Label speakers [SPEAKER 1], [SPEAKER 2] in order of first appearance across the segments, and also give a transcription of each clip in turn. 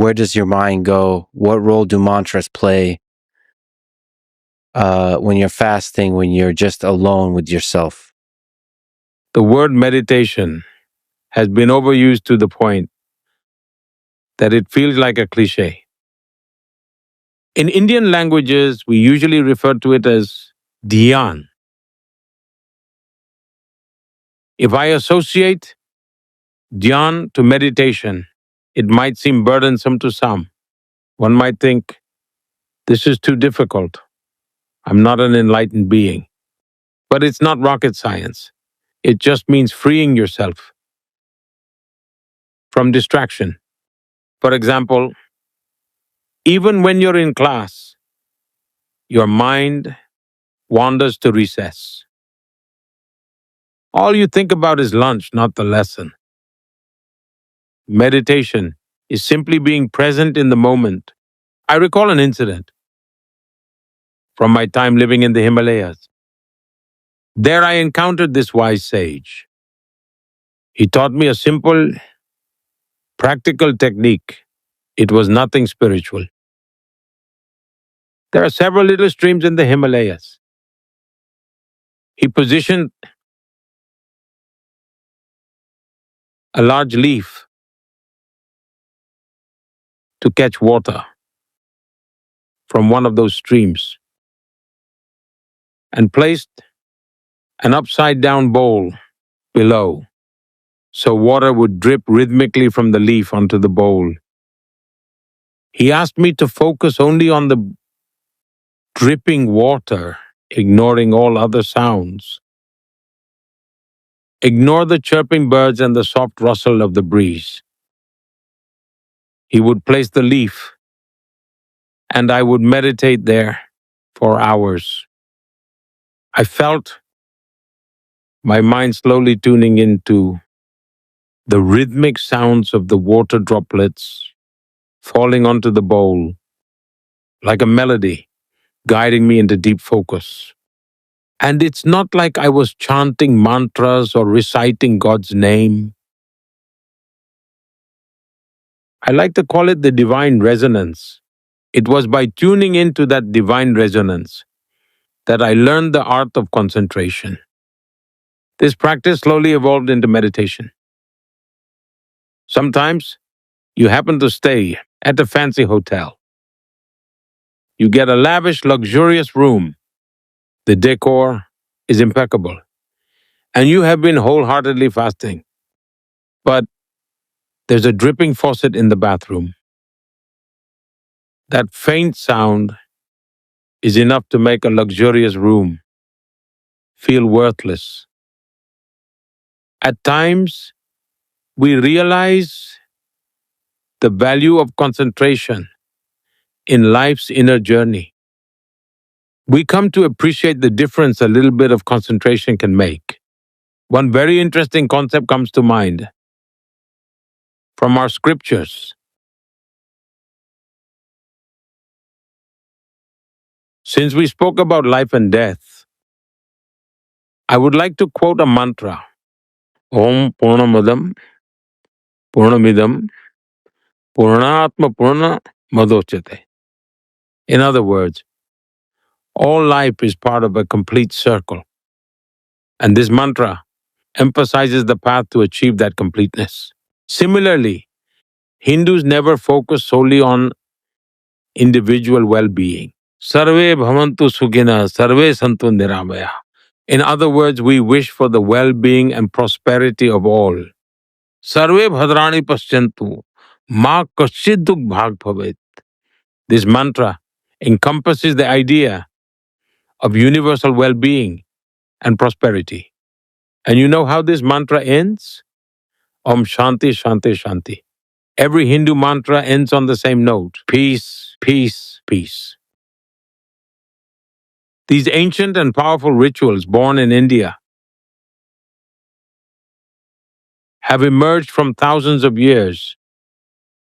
[SPEAKER 1] where does your mind go? What role do mantras play when you're fasting, when you're just alone with yourself?
[SPEAKER 2] The word meditation has been overused to the point that it feels like a cliche. In Indian languages, we usually refer to it as dhyan. If I associate dhyan to meditation, it might seem burdensome to some. One might think, this is too difficult. I'm not an enlightened being. But it's not rocket science. It just means freeing yourself from distraction. For example, even when you're in class, your mind wanders to recess. All you think about is lunch, not the lesson. Meditation is simply being present in the moment. I recall an incident from my time living in the Himalayas. There I encountered this wise sage. He taught me a simple, practical technique. It was nothing spiritual. There are several little streams in the Himalayas. He positioned a large leaf to catch water from one of those streams and placed an upside-down bowl below so water would drip rhythmically from the leaf onto the bowl. He asked me to focus only on the dripping water, ignoring all other sounds. Ignore the chirping birds and the soft rustle of the breeze. He would place the leaf, and I would meditate there for hours. I felt my mind slowly tuning into the rhythmic sounds of the water droplets falling onto the bowl, like a melody, guiding me into deep focus. And it's not like I was chanting mantras or reciting God's name. I like to call it the divine resonance. It was by tuning into that divine resonance that I learned the art of concentration. This practice slowly evolved into meditation. Sometimes you happen to stay at a fancy hotel. You get a lavish, luxurious room. The decor is impeccable. And you have been wholeheartedly fasting. But there's a dripping faucet in the bathroom. That faint sound is enough to make a luxurious room feel worthless. At times, we realize the value of concentration in life's inner journey. We come to appreciate the difference a little bit of concentration can make. One very interesting concept comes to mind from our scriptures. Since we spoke about life and death, I would like to quote a mantra. Om Purnamadam Purnamidam Purnatma Purna Madochyate. In other words, all life is part of a complete circle. And this mantra emphasizes the path to achieve that completeness. Similarly, Hindus never focus solely on individual well-being. Sarve bhavantu sukhina, sarve santu niramaya. In other words, we wish for the well-being and prosperity of all. Sarve bhadrani paschyantu, ma kaschid dukh bhag bhavet. This mantra encompasses the idea of universal well-being and prosperity. And you know how this mantra ends? Om Shanti Shanti Shanti. Every Hindu mantra ends on the same note. Peace, peace, peace. These ancient and powerful rituals born in India have emerged from thousands of years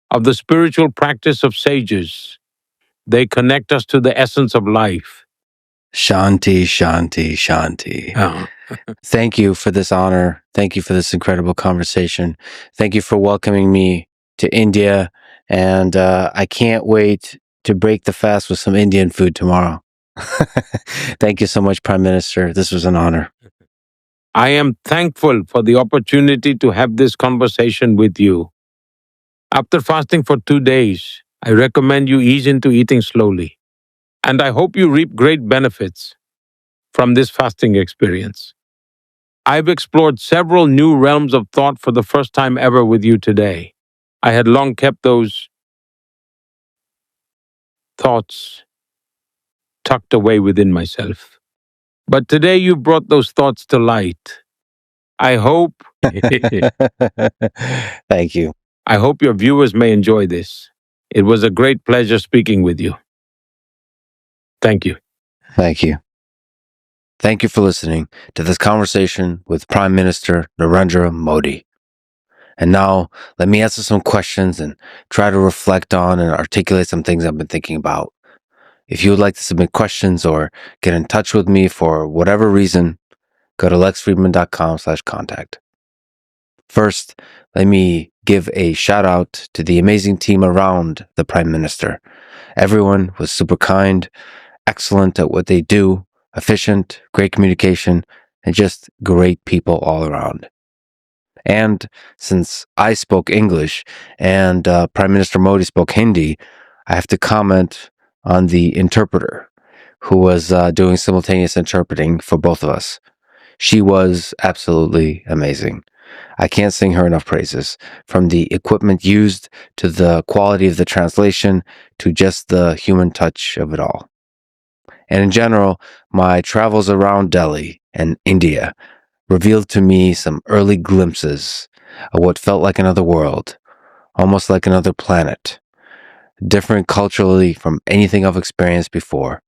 [SPEAKER 2] of the spiritual practice of sages. They connect us to the essence of life.
[SPEAKER 1] Shanti, Shanti, Shanti.
[SPEAKER 2] Oh.
[SPEAKER 1] Thank you for this honor. Thank you for this incredible conversation. Thank you for welcoming me to India And I can't wait to break the fast with some Indian food tomorrow. Thank you so much, Prime Minister. This was an honor.
[SPEAKER 2] I am thankful for the opportunity to have this conversation with you. After fasting for 2 days, I recommend you ease into eating slowly. And I hope you reap great benefits from this fasting experience. I've explored several new realms of thought for the first time ever with you today. I had long kept those thoughts tucked away within myself. But today you brought those thoughts to light. I hope
[SPEAKER 1] Thank you.
[SPEAKER 2] I hope your viewers may enjoy this. It was a great pleasure speaking with you. Thank you.
[SPEAKER 1] Thank you. Thank you for listening to this conversation with Prime Minister Narendra Modi. And now, let me answer some questions and try to reflect on and articulate some things I've been thinking about. If you would like to submit questions or get in touch with me for whatever reason, go to lexfriedman.com/contact. First, let me give a shout out to the amazing team around the Prime Minister. Everyone was super kind, excellent at what they do, efficient, great communication, and just great people all around. And since I spoke English and Prime Minister Modi spoke Hindi, I have to comment on the interpreter who was doing simultaneous interpreting for both of us. She was absolutely amazing. I can't sing her enough praises, from the equipment used to the quality of the translation to just the human touch of it all. And in general, my travels around Delhi and India revealed to me some early glimpses of what felt like another world, almost like another planet, different culturally from anything I've experienced before,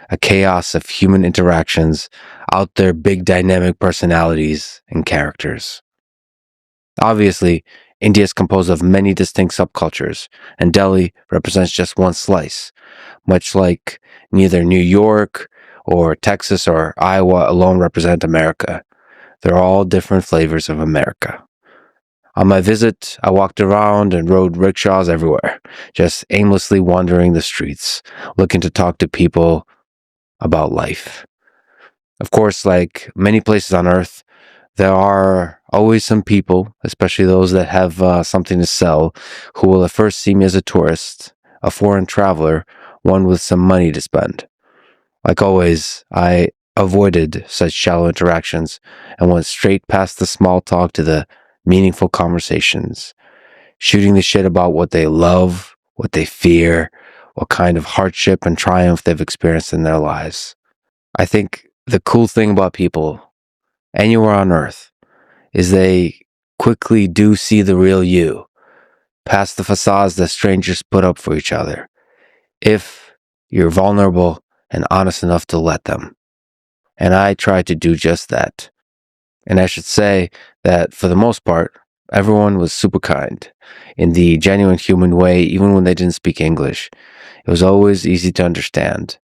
[SPEAKER 1] a chaos of human interactions, out there big dynamic personalities and characters. Obviously, India is composed of many distinct subcultures, and Delhi represents just one slice, much like neither New York or Texas or Iowa alone represent America. They're all different flavors of America. On my visit, I walked around and rode rickshaws everywhere, just aimlessly wandering the streets, looking to talk to people about life. Of course, like many places on earth, there are always some people, especially those that have something to sell, who will at first see me as a tourist, a foreign traveler, one with some money to spend. Like always, I avoided such shallow interactions and went straight past the small talk to the meaningful conversations, shooting the shit about what they love, what they fear, what kind of hardship and triumph they've experienced in their lives. I think the cool thing about people anywhere on earth is they quickly do see the real you, past the facades that strangers put up for each other, if you're vulnerable and honest enough to let them. And I try to do just that. And I should say that for the most part, everyone was super kind in the genuine human way, even when they didn't speak English. It was always easy to understand.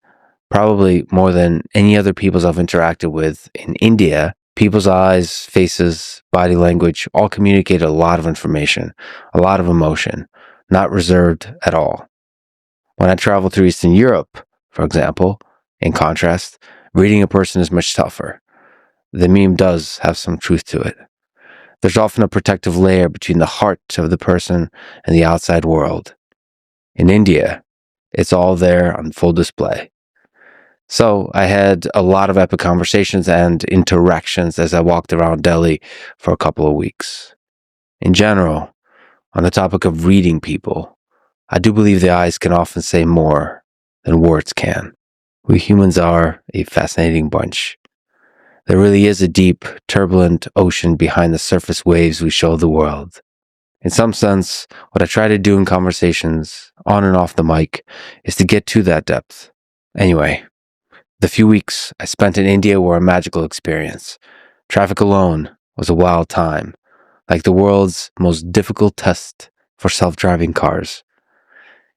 [SPEAKER 1] Probably more than any other peoples I've interacted with in India, people's eyes, faces, body language all communicate a lot of information, a lot of emotion, not reserved at all. When I travel through Eastern Europe, for example, in contrast, reading a person is much tougher. The meme does have some truth to it. There's often a protective layer between the heart of the person and the outside world. In India, it's all there on full display. So I had a lot of epic conversations and interactions as I walked around Delhi for a couple of weeks. In general, on the topic of reading people, I do believe the eyes can often say more than words can. We humans are a fascinating bunch. There really is a deep, turbulent ocean behind the surface waves we show the world. In some sense, what I try to do in conversations, on and off the mic, is to get to that depth. Anyway, the few weeks I spent in India were a magical experience. Traffic alone was a wild time, like the world's most difficult test for self-driving cars.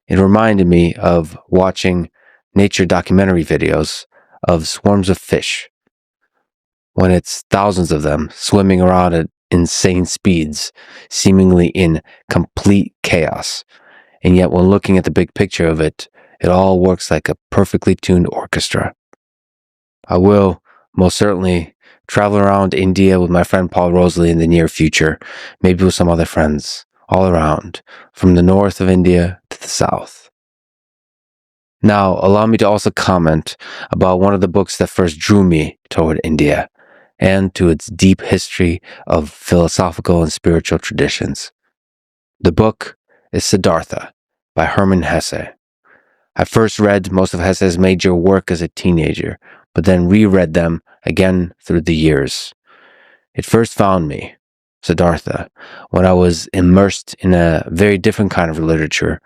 [SPEAKER 1] It reminded me of watching nature documentary videos of swarms of fish, when it's thousands of them swimming around at insane speeds, seemingly in complete chaos. and yet when looking at the big picture of it, it all works like a perfectly tuned orchestra. I will, most certainly, travel around India with my friend Paul Rosalie in the near future, maybe with some other friends, all around, from the north of India to the south. Now, allow me to also comment about one of the books that first drew me toward India and to its deep history of philosophical and spiritual traditions. The book is Siddhartha by Hermann Hesse. I first read most of Hesse's major work as a teenager, but then reread them again through the years. It first found me, Siddhartha, when I was immersed in a very different kind of literature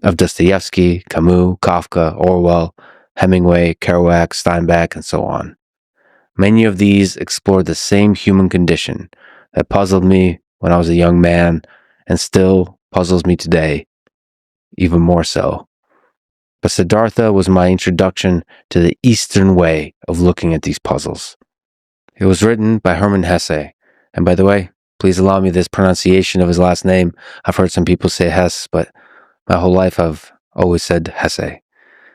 [SPEAKER 1] of Dostoevsky, Camus, Kafka, Orwell, Hemingway, Kerouac, Steinbeck, and so on. Many of these explore the same human condition that puzzled me when I was a young man and still puzzles me today, even more so. But Siddhartha was my introduction to the Eastern way of looking at these puzzles. It was written by Hermann Hesse, and by the way, please allow me this pronunciation of his last name. I've heard some people say Hess, but my whole life I've always said Hesse.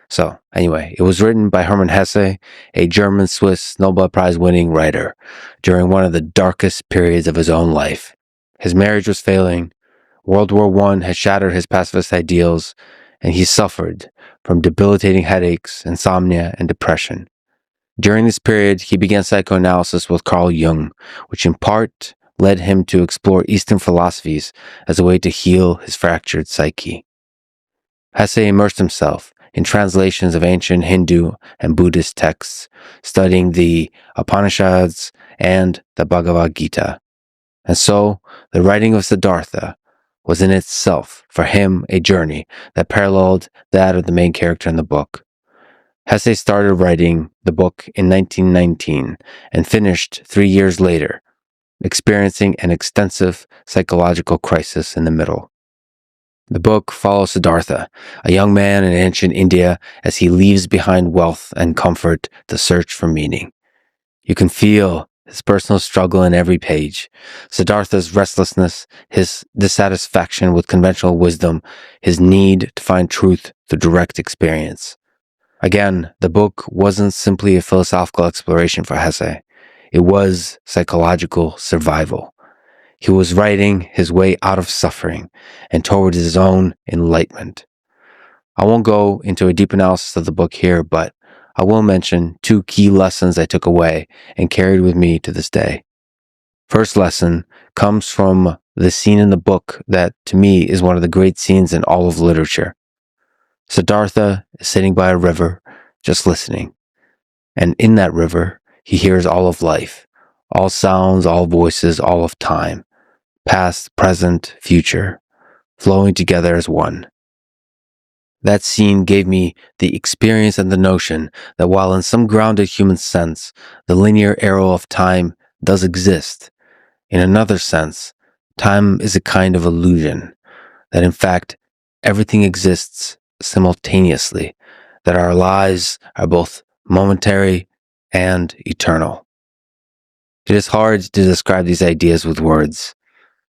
[SPEAKER 1] So, anyway, it was written by Hermann Hesse, a German-Swiss Nobel Prize-winning writer, during one of the darkest periods of his own life. His marriage was failing, World War I had shattered his pacifist ideals, and he suffered from debilitating headaches, insomnia, and depression. During this period, he began psychoanalysis with Carl Jung, which in part led him to explore Eastern philosophies as a way to heal his fractured psyche. Hesse immersed himself in translations of ancient Hindu and Buddhist texts, studying the Upanishads and the Bhagavad Gita. And so, the writing of Siddhartha was in itself, for him, a journey that paralleled that of the main character in the book. Hesse started writing the book in 1919 and finished 3 years later, experiencing an extensive psychological crisis in the middle. The book follows Siddhartha, a young man in ancient India, as he leaves behind wealth and comfort to search for meaning. You can feel his personal struggle in every page, Siddhartha's restlessness, his dissatisfaction with conventional wisdom, his need to find truth through direct experience. Again, the book wasn't simply a philosophical exploration for Hesse. It was psychological survival. He was writing his way out of suffering and towards his own enlightenment. I won't go into a deep analysis of the book here, but I will mention 2 key lessons I took away and carried with me to this day. First lesson comes from the scene in the book that, to me, is one of the great scenes in all of literature. Siddhartha is sitting by a river, just listening. And in that river, he hears all of life, all sounds, all voices, all of time, past, present, future, flowing together as one. That scene gave me the experience and the notion that while in some grounded human sense, the linear arrow of time does exist, in another sense, time is a kind of illusion, that in fact, everything exists simultaneously, that our lives are both momentary and eternal. It is hard to describe these ideas with words.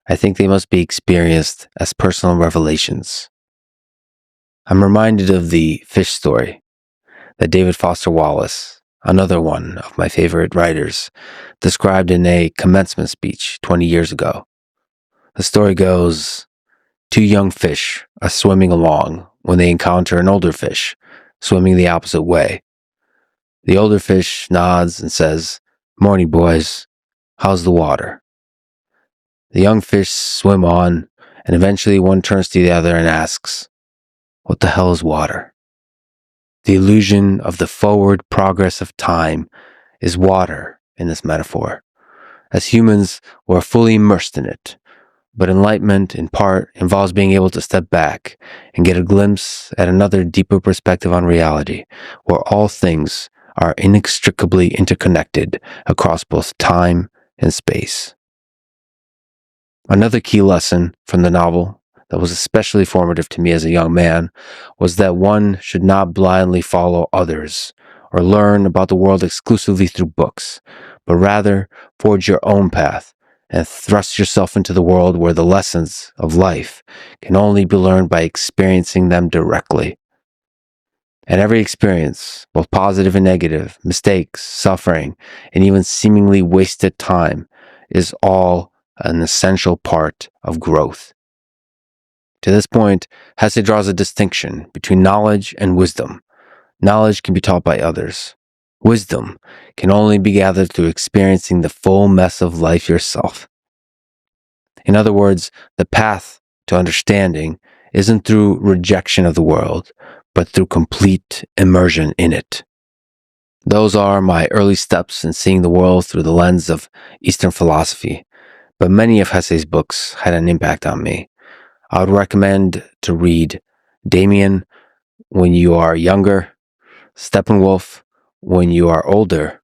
[SPEAKER 1] I think they must be experienced as personal revelations. I'm reminded of the fish story that David Foster Wallace, another one of my favorite writers, described in a commencement speech 20 years ago. The story goes, 2 young fish are swimming along when they encounter an older fish swimming the opposite way. The older fish nods and says, "Morning, boys. How's the water?" The young fish swim on, and eventually one turns to the other and asks, "What the hell is water?" The illusion of the forward progress of time is water in this metaphor. As humans, we're fully immersed in it. But enlightenment, in part, involves being able to step back and get a glimpse at another deeper perspective on reality, where all things are inextricably interconnected across both time and space. Another key lesson from the novel that was especially formative to me as a young man was that one should not blindly follow others or learn about the world exclusively through books, but rather forge your own path and thrust yourself into the world where the lessons of life can only be learned by experiencing them directly. And every experience, both positive and negative, mistakes, suffering, and even seemingly wasted time, is all an essential part of growth. To this point, Hesse draws a distinction between knowledge and wisdom. Knowledge can be taught by others. Wisdom can only be gathered through experiencing the full mess of life yourself. In other words, the path to understanding isn't through rejection of the world, but through complete immersion in it. Those are my early steps in seeing the world through the lens of Eastern philosophy, but many of Hesse's books had an impact on me. I would recommend to read Damien when you are younger, Steppenwolf when you are older,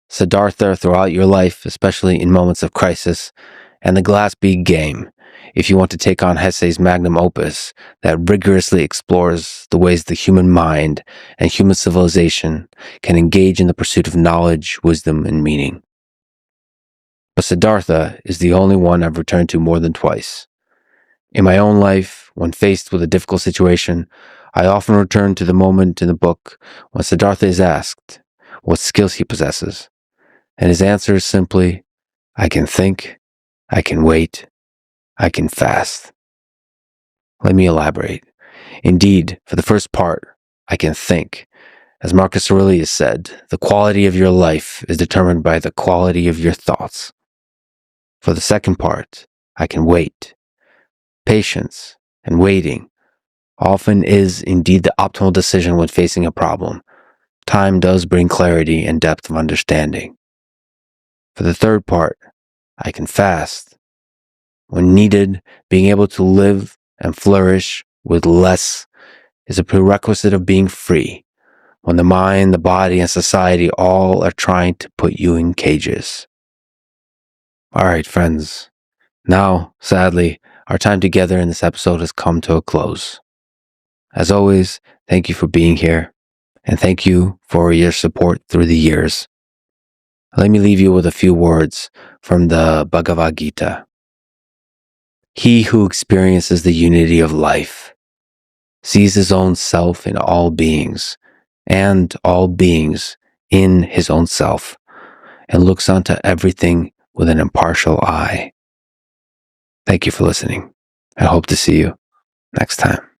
[SPEAKER 1] Siddhartha throughout your life, especially in moments of crisis, and The Glass-Bead Game if you want to take on Hesse's magnum opus that rigorously explores the ways the human mind and human civilization can engage in the pursuit of knowledge, wisdom, and meaning. But Siddhartha is the only one I've returned to more than twice. In my own life, when faced with a difficult situation, I often return to the moment in the book when Siddhartha is asked what skills he possesses, and his answer is simply, I can think, I can wait, I can fast. Let me elaborate. Indeed, for the first part, I can think. As Marcus Aurelius said, the quality of your life is determined by the quality of your thoughts. For the second part, I can wait. Patience and waiting often is indeed the optimal decision when facing a problem. Time does bring clarity and depth of understanding. For the third part, I can fast. When needed, being able to live and flourish with less is a prerequisite of being free, when the mind, the body, and society all are trying to put you in cages. All right, friends. Now, sadly, our time together in this episode has come to a close. As always, thank you for being here, and thank you for your support through the years. Let me leave you with a few words from the Bhagavad Gita. He who experiences the unity of life sees his own self in all beings, and all beings in his own self, and looks onto everything with an impartial eye. Thank you for listening. I hope to see you next time.